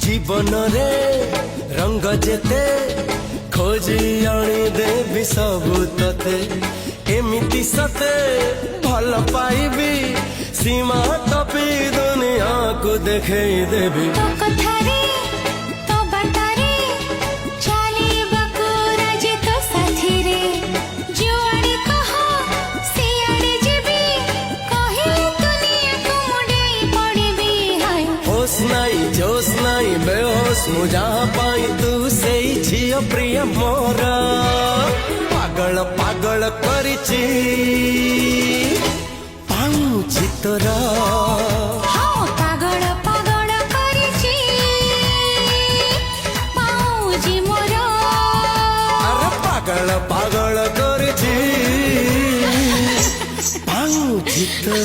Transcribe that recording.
जीवन रे रंग जेते खोजी आनी देवी सबु तते एमिति सते भल पाइबी सीमा टपी दुनिया को देखे देवी तो कथारे तो बातारे चालिबाकु राजे तो साथी रे जुआड़े कहो सियाड़े जेबी कहिले दुनिया को मुड़े पड़िबी हाय होश नहीं जोश नहीं बेहोश मु जहाँ पाई तू से झियो प्रिय मोर पागल पागल करिछि पाऊछि तोरा।